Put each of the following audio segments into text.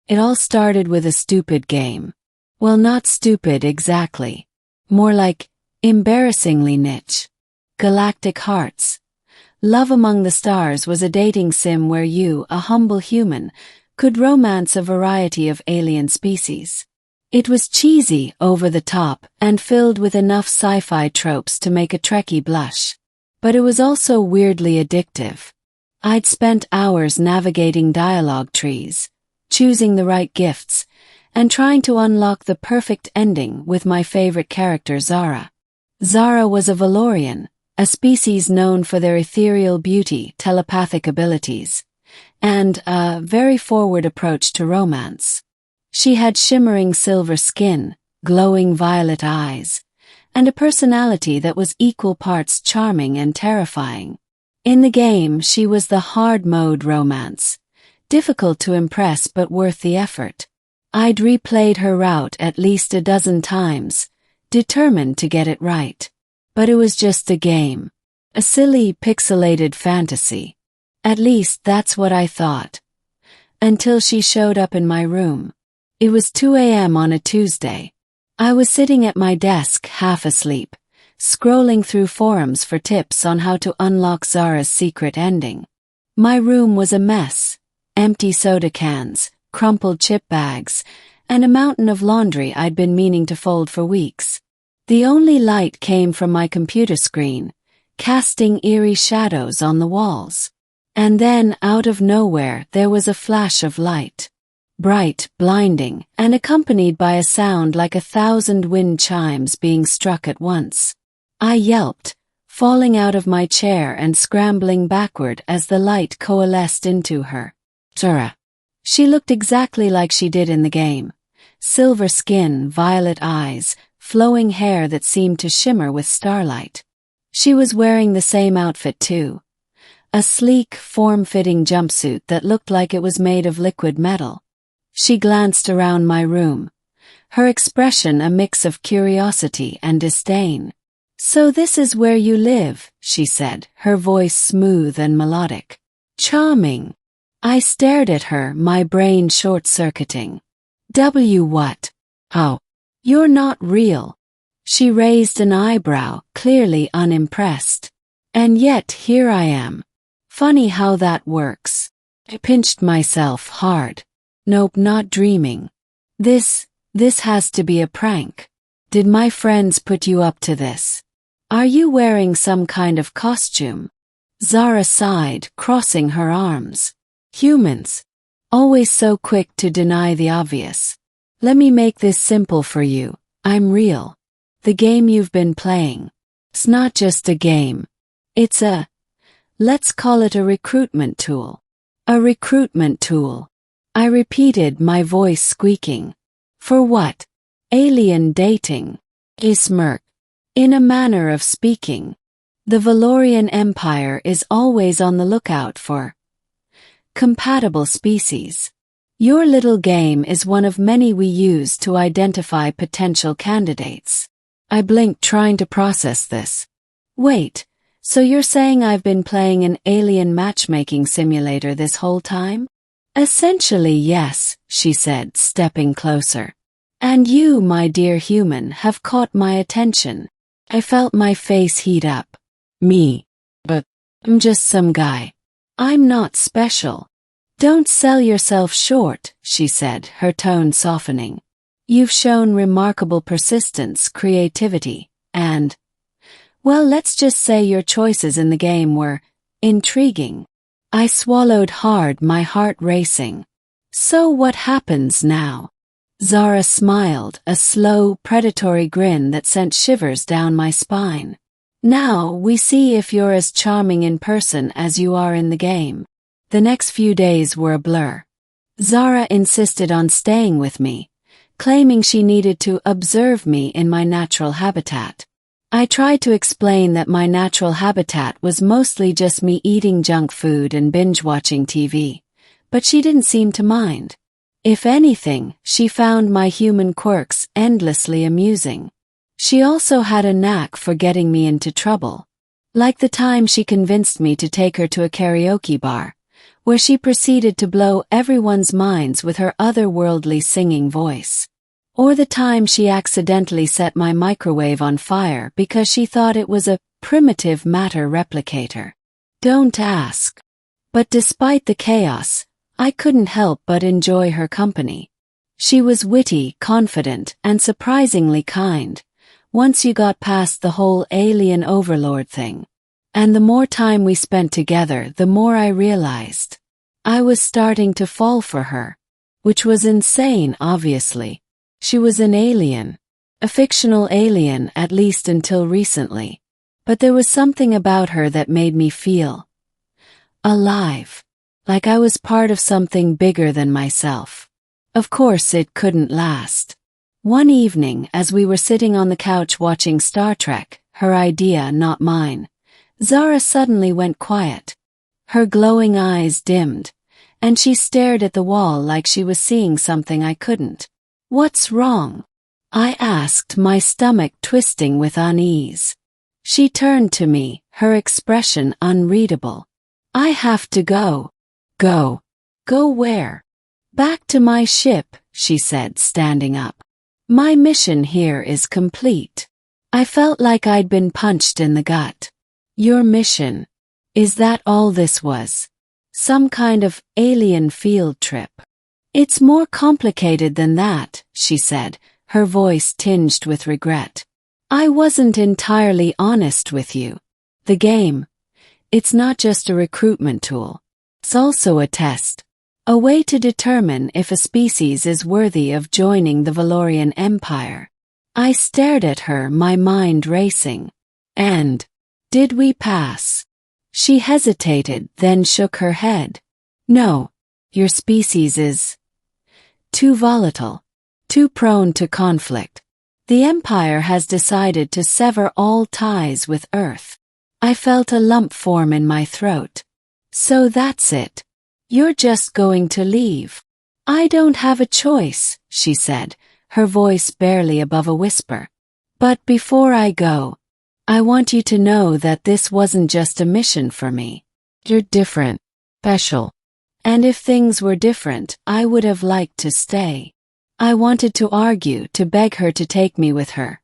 It all started with a stupid game. Well, not stupid exactly. More like embarrassingly niche. Galactic Hearts. Love Among the Stars was a dating sim where you, a humble human, could romance a variety of alien species. It was cheesy, over the top, and filled with enough sci-fi tropes to make a Trekkie blush. But it was also weirdly addictive. I'd spent hours navigating dialogue trees, choosing the right gifts, and trying to unlock the perfect ending with my favorite character Zara. Zara was a Velorian, a species known for their ethereal beauty, telepathic abilities, and a very forward approach to romance. She had shimmering silver skin, glowing violet eyes, and a personality that was equal parts charming and terrifying. In the game, she was the hard-mode romance, difficult to impress but worth the effort. I'd replayed her route at least a dozen times, determined to get it right. But it was just a game. A silly, pixelated fantasy. At least that's what I thought. Until she showed up in my room. It was 2 a.m. on a Tuesday. I was sitting at my desk, half asleep, scrolling through forums for tips on how to unlock Zara's secret ending. My room was a mess. Empty soda cans, crumpled chip bags, and a mountain of laundry I'd been meaning to fold for weeks. The only light came from my computer screen, casting eerie shadows on the walls. And then, out of nowhere, there was a flash of light. Bright, blinding, and accompanied by a sound like 1,000 wind chimes being struck at once. I yelped, falling out of my chair and scrambling backward as the light coalesced into her. Zara. She looked exactly like she did in the game. Silver skin, violet eyes, flowing hair that seemed to shimmer with starlight. She was wearing the same outfit too. A sleek, form-fitting jumpsuit that looked like it was made of liquid metal. She glanced around my room, her expression a mix of curiosity and disdain. "So this is where you live," she said, her voice smooth and melodic. "Charming." I stared at her, my brain short-circuiting. What? Oh. You're not real." She raised an eyebrow, clearly unimpressed. "And yet here I am. Funny how that works." I pinched myself hard. Nope, not dreaming. This has to be a prank. Did my friends put you up to this? Are you wearing some kind of costume? Zara sighed, crossing her arms. Humans. Always so quick to deny the obvious. Let me make this simple for you. I'm real. The game you've been playing. It's not just a game. It's let's call it a recruitment tool. A recruitment tool. I repeated, my voice squeaking. For what? Alien dating. He smirked. In a manner of speaking. The Velorian Empire is always on the lookout for compatible species. Your little game is one of many we use to identify potential candidates. I blinked, trying to process this. Wait, so you're saying I've been playing an alien matchmaking simulator this whole time? Essentially, yes, she said, stepping closer. And you, my dear human, have caught my attention. I felt my face heat up. Me. But I'm just some guy. I'm not special. Don't sell yourself short, she said, her tone softening. You've shown remarkable persistence, creativity, and, well, let's just say your choices in the game were intriguing. I swallowed hard, my heart racing. So what happens now? Zara smiled, a slow, predatory grin that sent shivers down my spine. Now we see if you're as charming in person as you are in the game. The next few days were a blur. Zara insisted on staying with me, claiming she needed to observe me in my natural habitat. I tried to explain that my natural habitat was mostly just me eating junk food and binge-watching TV, but she didn't seem to mind. If anything, she found my human quirks endlessly amusing. She also had a knack for getting me into trouble. Like the time she convinced me to take her to a karaoke bar, where she proceeded to blow everyone's minds with her otherworldly singing voice. Or the time she accidentally set my microwave on fire because she thought it was a primitive matter replicator. Don't ask. But despite the chaos, I couldn't help but enjoy her company. She was witty, confident, and surprisingly kind, once you got past the whole alien overlord thing. And the more time we spent together, the more I realized I was starting to fall for her. Which was insane, obviously. She was an alien. A fictional alien, at least until recently. But there was something about her that made me feel alive. Like I was part of something bigger than myself. Of course it couldn't last. One evening, as we were sitting on the couch watching Star Trek, her idea, not mine, Zara suddenly went quiet. Her glowing eyes dimmed, and she stared at the wall like she was seeing something I couldn't. "What's wrong?" I asked, my stomach twisting with unease. She turned to me, her expression unreadable. "I have to go." "Go? Go where?" "Back to my ship," she said, standing up. "My mission here is complete." I felt like I'd been punched in the gut. "Your mission? Is that all this was? Some kind of alien field trip?" "It's more complicated than that," she said, her voice tinged with regret. "I wasn't entirely honest with you. The game, it's not just a recruitment tool. It's also a test. A way to determine if a species is worthy of joining the Velorian Empire." I stared at her, my mind racing. "And did we pass?" She hesitated, then shook her head. "No, your species is too volatile, too prone to conflict. The Empire has decided to sever all ties with Earth." I felt a lump form in my throat. "So that's it. You're just going to leave?" "I don't have a choice," she said, her voice barely above a whisper. "But before I go, I want you to know that this wasn't just a mission for me. You're different, special. And if things were different, I would have liked to stay." I wanted to argue, to beg her to take me with her,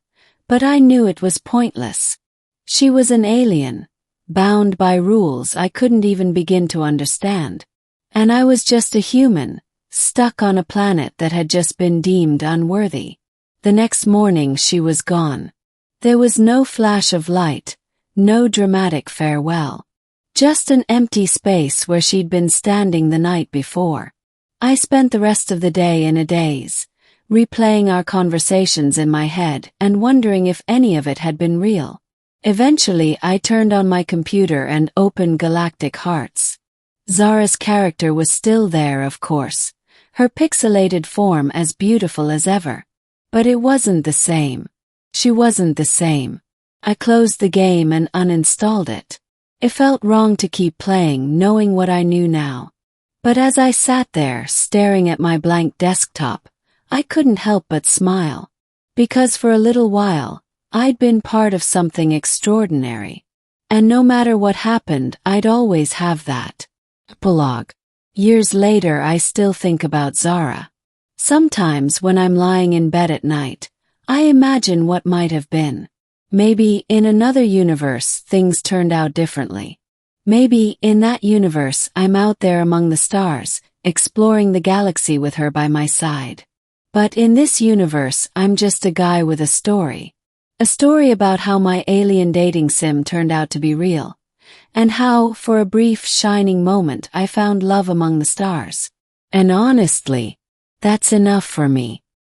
but I knew it was pointless. She was an alien, bound by rules I couldn't even begin to understand. And I was just a human, stuck on a planet that had just been deemed unworthy. The next morning she was gone. There was no flash of light, no dramatic farewell. Just an empty space where she'd been standing the night before. I spent the rest of the day in a daze, replaying our conversations in my head and wondering if any of it had been real. Eventually I turned on my computer and opened Galactic Hearts. Zara's character was still there, of course, her pixelated form as beautiful as ever. But it wasn't the same. She wasn't the same. I closed the game and uninstalled it. It felt wrong to keep playing, knowing what I knew now. But as I sat there, staring at my blank desktop, I couldn't help but smile. Because for a little while, I'd been part of something extraordinary. And no matter what happened, I'd always have that. Epilogue. Years later, I still think about Zara. Sometimes when I'm lying in bed at night, I imagine what might have been. Maybe in another universe, things turned out differently. Maybe in that universe, I'm out there among the stars, exploring the galaxy with her by my side. But in this universe, I'm just a guy with a story. A story about how my alien dating sim turned out to be real. And how, for a brief, shining moment, I found love among the stars. And honestly, that's enough for me.